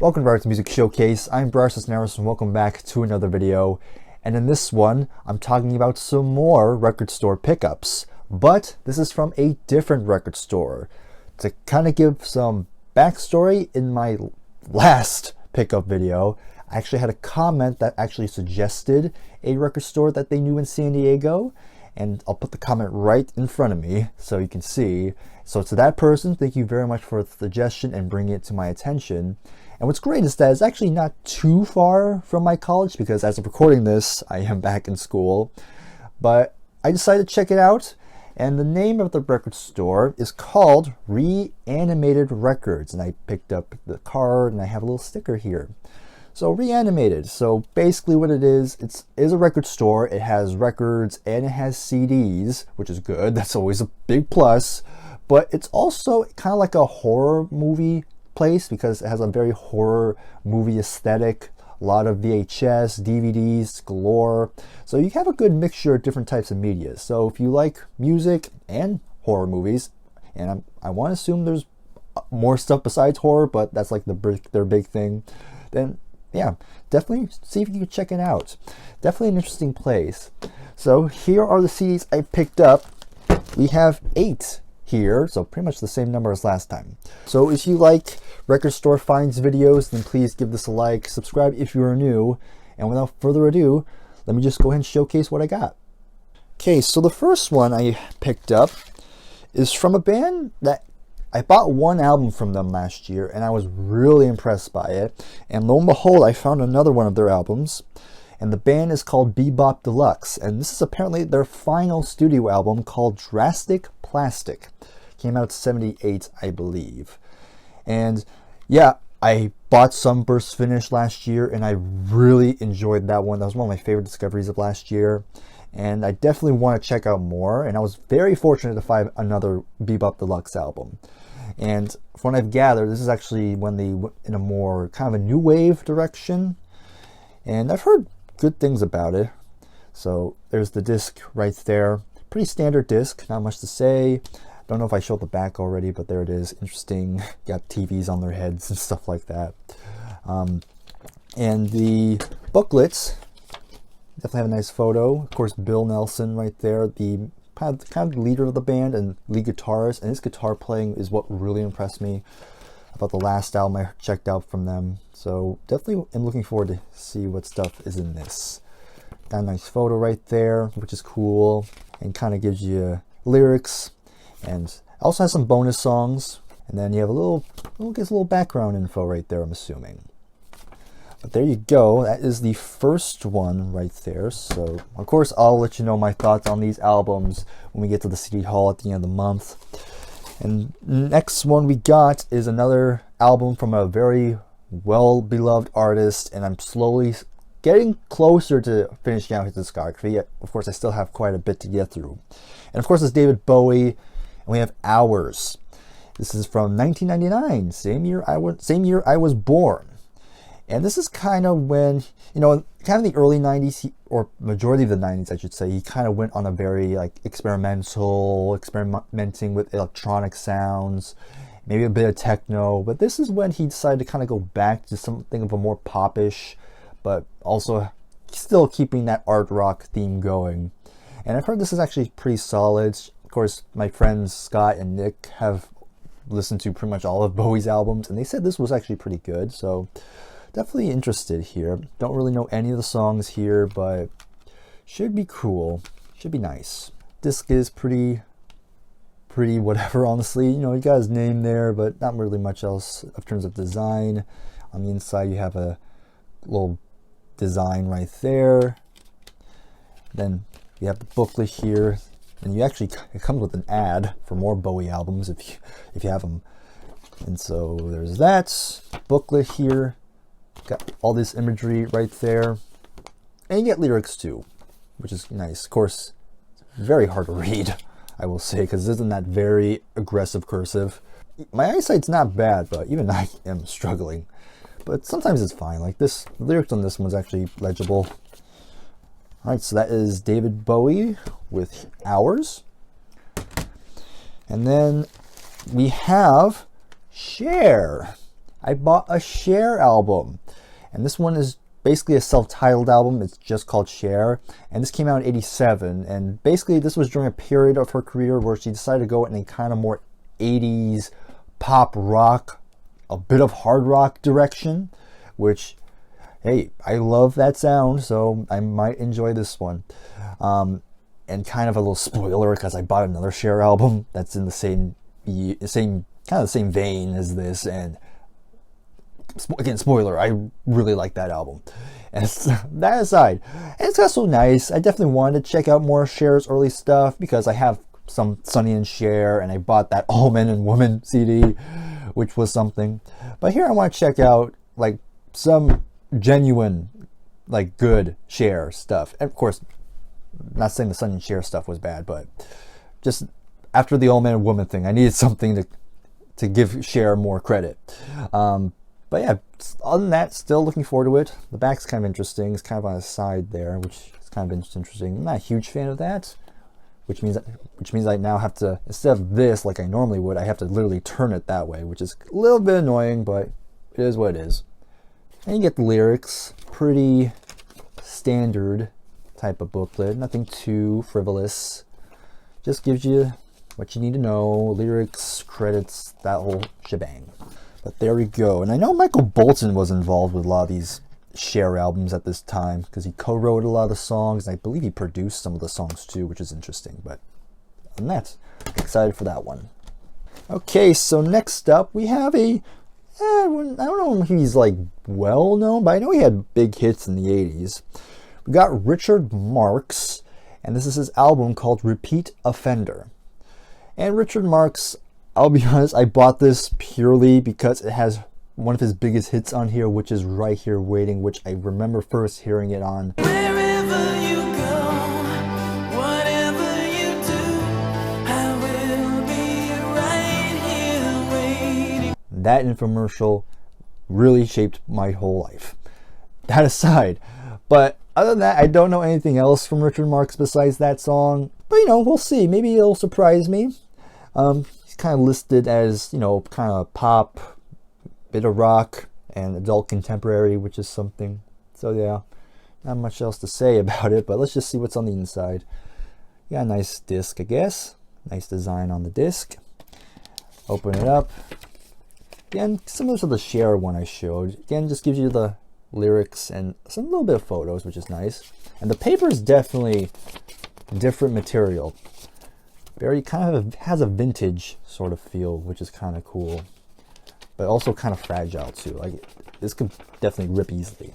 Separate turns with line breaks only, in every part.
Welcome to r.e.m Music Showcase. I'm Bryer and welcome back to another video. And in this one, I'm talking about some more record store pickups. But this is from a different record store. To kind of give some backstory, in my last pickup video, I actually had a comment that actually suggested a record store that they knew in San Diego. And I'll put the comment right in front of me so you can see. So to that person, thank you very much for the suggestion and bringing it to my attention. And what's great is that it's actually not too far from my college, because as of recording this, I am back in school. But I decided to check it out, and the name of the record store is called Reanimated Records. And I picked up the card, and I have a little sticker here. So Reanimated, so basically what it is a record store. It has records and it has CDs, which is good. That's always a big plus. But it's also kind of like a horror movie place, because it has a very horror movie aesthetic. A lot of VHS, DVDs galore. So you have a good mixture of different types of media. So if you like music and horror movies, and I want to assume there's more stuff besides horror, but that's like their big thing, then yeah, definitely see if you can check it out. Definitely an interesting place. So here are the CDs I picked up. We have 8 here, so pretty much the same number as last time. So if you like record store finds videos, then please give this a like, subscribe if you are new, and without further ado, let me just go ahead and showcase what I got. Okay, so the first one I picked up is from a band that I bought one album from them last year, and I was really impressed by it. And lo and behold, I found another one of their albums, and the band is called Bebop Deluxe, and this is apparently their final studio album called Drastic Plastic. Came out in '78, I believe. And yeah, I bought Sunburst Finish last year, and I really enjoyed that one. That was one of my favorite discoveries of last year. And I definitely want to check out more, and I was very fortunate to find another Bebop Deluxe album. And from what I've gathered, this is actually when they went in a more kind of a new wave direction, and I've heard good things about it. So there's the disc right there. Pretty standard disc, not much to say. Don't know if I showed the back already, but there it is. Interesting. Got TVs on their heads and stuff like that. And the booklets definitely have a nice photo. Of course, Bill Nelson right there, the kind of leader of the band and lead guitarist. And his guitar playing is what really impressed me about the last album I checked out from them. So definitely am looking forward to see what stuff is in this. Got a nice photo right there, which is cool, and kind of gives you lyrics. And also has some bonus songs. And then you have gets a little background info right there, I'm assuming. But there you go. That is the first one right there. So, of course, I'll let you know my thoughts on these albums when we get to the CD haul at the end of the month. And next one we got is another album from a very well-beloved artist, and I'm slowly getting closer to finishing out his discography. Of course, I still have quite a bit to get through. And of course, it's David Bowie, and we have Hours. This is from 1999, same year I was born. And this is kind of when, kind of the early 90s, or majority of the 90s, I should say, he kind of went on a very, experimenting with electronic sounds, maybe a bit of techno. But this is when he decided to kind of go back to something of a more popish, but also still keeping that art rock theme going. And I've heard this is actually pretty solid. Of course, my friends Scott and Nick have listened to pretty much all of Bowie's albums, and they said this was actually pretty good. So definitely interested here. Don't really know any of the songs here, but should be cool. Should be nice. Disc is pretty whatever, honestly. You got his name there, but not really much else in terms of design. On the inside, you have a little design right there. Then you have the booklet here, and it comes with an ad for more Bowie albums if you have them. And so there's that booklet here. Got all this imagery right there, and you get lyrics too, which is nice. Of course, it's very hard to read, I will say, because it isn't that very aggressive cursive. My eyesight's not bad, but even I am struggling. But sometimes it's fine. Like this, the lyrics on this one's actually legible. All right, so that is David Bowie with Hours. And then we have Cher. I bought a Cher album. And this one is basically a self-titled album. It's just called Cher. And this came out in 87. And basically this was during a period of her career where she decided to go in a kind of more 80s pop rock, a bit of hard rock direction, which, hey, I love that sound, so I might enjoy this one. And kind of a little spoiler, because I bought another Cher album that's in the same kind of the same vein as this, and again, spoiler, I really like that album. And that aside, and it's also nice. I definitely wanted to check out more Cher's early stuff because I have some Sonny and Cher, and I bought that All Men and Women CD, which was something. But here I want to check out like some genuine, like good Cher stuff. And of course, not saying the Sonny and Cher stuff was bad, but just after the All Men and Women thing, I needed something to give Cher more credit. But yeah, other than that, still looking forward to it. The back's kind of interesting. It's kind of on the side there, which is kind of interesting. I'm not a huge fan of that, which means I now have to, instead of this like I normally would, I have to literally turn it that way, which is a little bit annoying, but it is what it is. And you get the lyrics, pretty standard type of booklet, nothing too frivolous. Just gives you what you need to know, lyrics, credits, that whole shebang. But there we go. And I know Michael Bolton was involved with a lot of these Cher albums at this time because he co-wrote a lot of the songs, and I believe he produced some of the songs too, which is interesting. But other than that, excited for that one. Okay, so next up we have I don't know if he's like well known, but I know he had big hits in the 80s. We got Richard Marx, and this is his album called Repeat Offender. And Richard Marx, I'll be honest, I bought this purely because it has one of his biggest hits on here, which is Right Here Waiting, which I remember first hearing it on.
Wherever you go, whatever you do, I will be right here waiting.
That infomercial really shaped my whole life. That aside, but other than that, I don't know anything else from Richard Marx besides that song. But you know, we'll see. Maybe it'll surprise me. He's kind of listed as, you know, kind of pop, bit of rock, and adult contemporary, which is something. So yeah, not much else to say about it, but let's just see what's on the inside. Got a nice disc, I guess. Nice design on the disc. Open it up. Again, similar to the Cher one I showed. Again, just gives you the lyrics and some little bit of photos, which is nice. And the paper is definitely different material. Very kind of has a vintage sort of feel, which is kind of cool, but also kind of fragile too. Like this could definitely rip easily.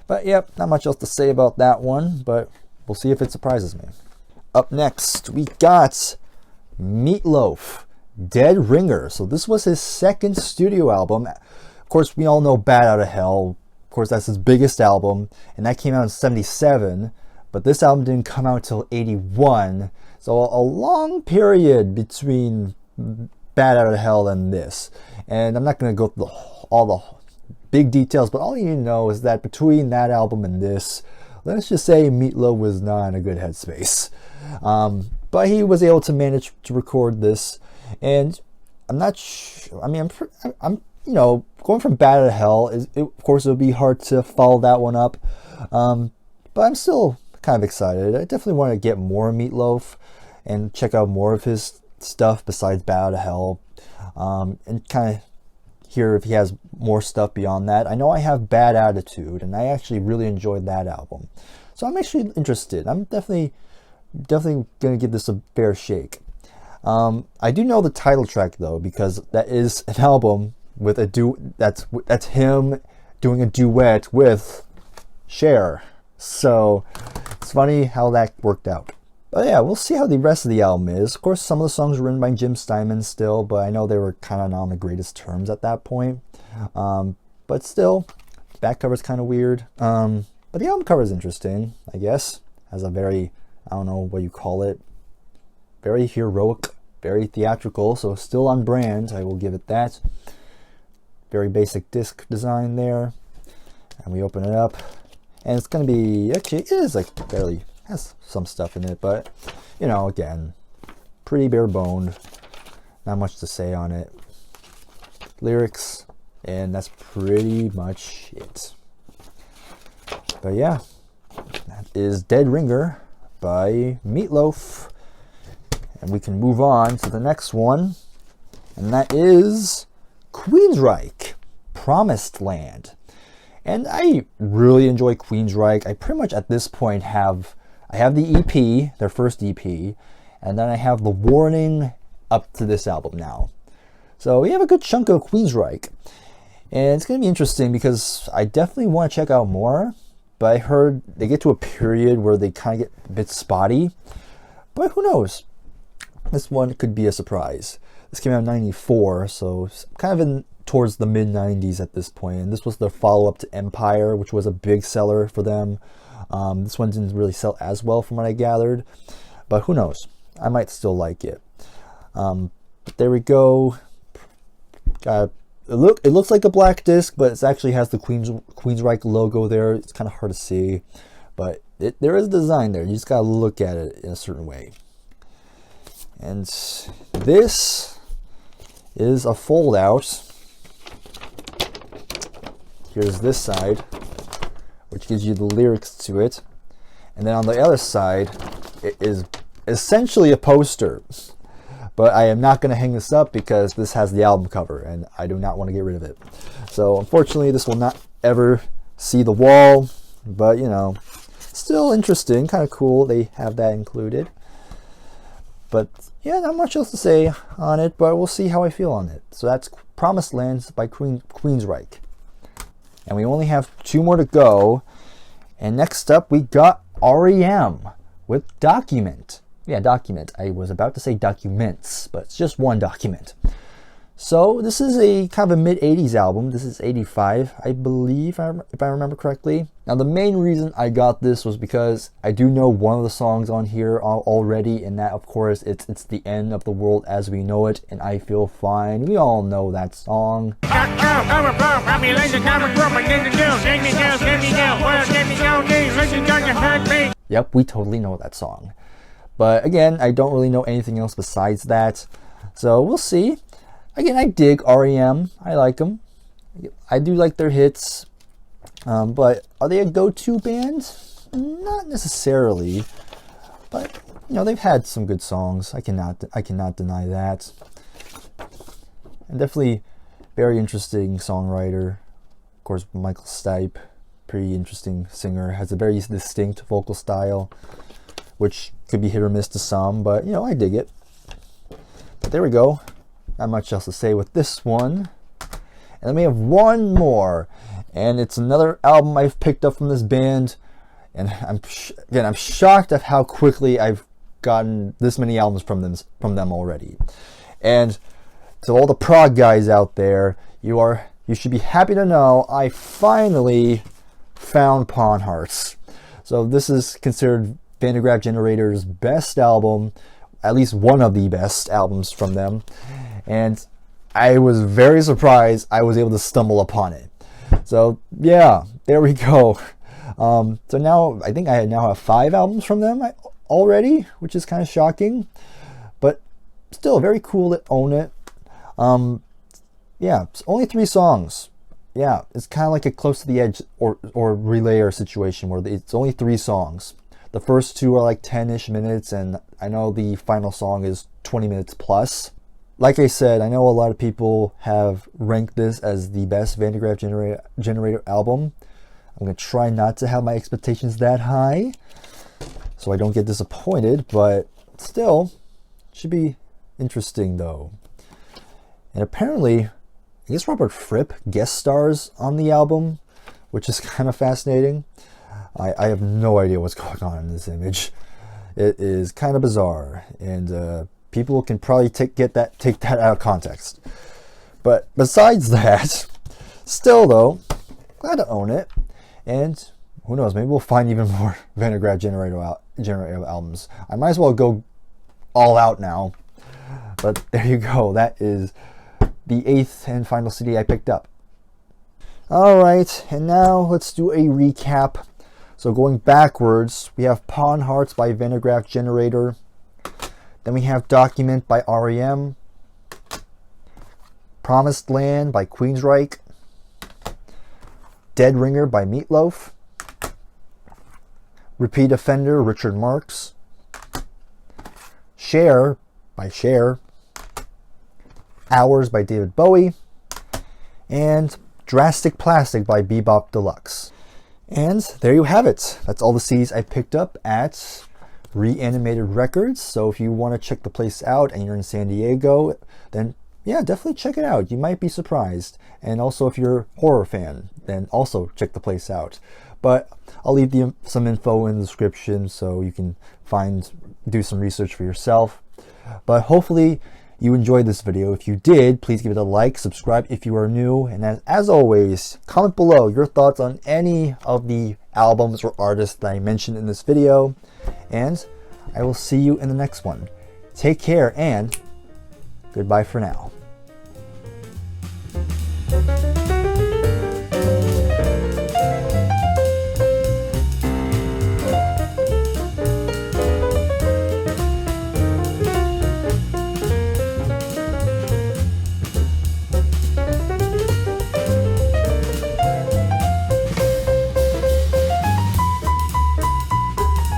But yep, not much else to say about that one, but we'll see if it surprises me. Up next, we got Meatloaf, Dead Ringer. So this was his second studio album. Of course, we all know Bad Out of Hell. Of course, that's his biggest album, and that came out in '77. But this album didn't come out until 81. So a long period between Bad Out of Hell and this. And I'm not going to go through all the big details, but all you need to know is that between that album and this, let's just say Meatloaf was not in a good headspace. But he was able to manage to record this. And I'm not sure, I mean, I'm you know, going from Bad Out of Hell, of course it would be hard to follow that one up. But I'm still kind of excited. I definitely want to get more Meatloaf and check out more of his stuff besides Bad Out of Hell, and kind of hear if he has more stuff beyond that. I know I have Bad Attitude, and I actually really enjoyed that album, so I'm actually interested. I'm definitely going to give this a fair shake. I do know the title track though, because that is an album with that's him doing a duet with Cher. So it's funny how that worked out. But yeah, we'll see how the rest of the album is. Of course, some of the songs were written by Jim Steinman still, but I know they were kind of not on the greatest terms at that point. But still, the back cover is kind of weird. But the album cover is interesting, I guess. Has a very, I don't know what you call it, very heroic, very theatrical, so still on brand, I will give it that. Very basic disc design there. And we open it up. And it's going to be, actually, it is like barely, has some stuff in it, but, you know, again, pretty bare boned. Not much to say on it. lyrics, and that's pretty much it. But yeah, that is Dead Ringer by Meatloaf. And we can move on to the next one, and that is Queensryche, Promised Land. And I really enjoy Queensryche. I pretty much at this point have the EP, their first EP, and then I have the Warning up to this album now. So we have a good chunk of Queensryche. And it's going to be interesting because I definitely want to check out more, but I heard they get to a period where they kind of get a bit spotty. But who knows? This one could be a surprise. This came out in 94, so it's kind of in towards the mid-90s at this point. And this was the follow-up to Empire, which was a big seller for them. This one didn't really sell as well from what I gathered, but who knows? I might still like it. There we go. It looks like a black disc, but it actually has the Queensryche logo there. It's kind of hard to see, but there is design there. You just gotta look at it in a certain way. And this is a fold out. Here's this side, which gives you the lyrics to it. And then on the other side, it is essentially a poster. But I am not going to hang this up because this has the album cover and I do not want to get rid of it. So unfortunately, this will not ever see the wall. But, you know, still interesting, kind of cool they have that included. But yeah, not much else to say on it, but we'll see how I feel on it. So that's Promised Land by Queensryche. And we only have 2 more to go. And next up, we got r.e.m. with Document. Yeah, Document. I was about to say Documents, but it's just one document. So this is a kind of a mid-80s album. This is 85, I believe, if I remember correctly. Now, the main reason I got this was because I do know one of the songs on here already, and that, of course, it's The End of the World as We Know It, and I Feel Fine. We all know that song. Yep, we totally know that song. But again, I don't really know anything else besides that. So we'll see. Again, I dig r.e.m. I like them. I do like their hits. But are they a go-to band? Not necessarily. But, you know, they've had some good songs. I cannot deny that. And definitely very interesting songwriter. Of course, Michael Stipe, pretty interesting singer. Has a very distinct vocal style, which could be hit or miss to some, but, you know, I dig it. But there we go. Not much else to say with this one. And then we have one more, and it's another album I've picked up from this band. And I'm shocked at how quickly I've gotten this many albums from them already. And to all the prog guys out there, you should be happy to know I finally found Pawn Hearts. So this is considered Vandegraaff Generator's best album, at least one of the best albums from them. And I was very surprised I was able to stumble upon it. So yeah, there we go. So now I think I now have 5 albums from them already, which is kind of shocking, but still very cool to own it. Yeah, it's only 3 songs. Yeah, it's kind of like a Close to the Edge or Relayer situation where it's only 3 songs. The first 2 are like 10-ish minutes, and I know the final song is 20 minutes plus. Like I said, I know a lot of people have ranked this as the best Vandegraaff Generator album. I'm going to try not to have my expectations that high, so I don't get disappointed, but still, should be interesting though. And apparently, I guess Robert Fripp guest stars on the album, which is kind of fascinating. I have no idea what's going on in this image. It is kind of bizarre, and people can probably take that out of context. But besides that, still though, glad to own it. And who knows, maybe we'll find even more Vandegraaff Generator albums. I might as well go all out now. But there you go. That is the 8th and final CD I picked up. Alright, and now let's do a recap. So going backwards, we have Pawn Hearts by Vandegraaff Generator. Then we have Document by r.e.m. Promised Land by Queensryche, Dead Ringer by Meatloaf, Repeat Offender Richard Marx, Cher by Cher, Hours by David Bowie, and Drastic Plastic by Bebop Deluxe. And there you have it. That's all the CDs I picked up at Reanimated Records. So if you want to check the place out and you're in San Diego, then yeah, definitely check it out. You might be surprised. And also if you're a horror fan, then also check the place out. But I'll leave some info in the description so you can do some research for yourself. But hopefully you enjoyed this video. If you did, please give it a like, subscribe if you are new, and as always, comment below your thoughts on any of the albums or artists that I mentioned in this video, and I will see you in the next one. Take care and goodbye for now.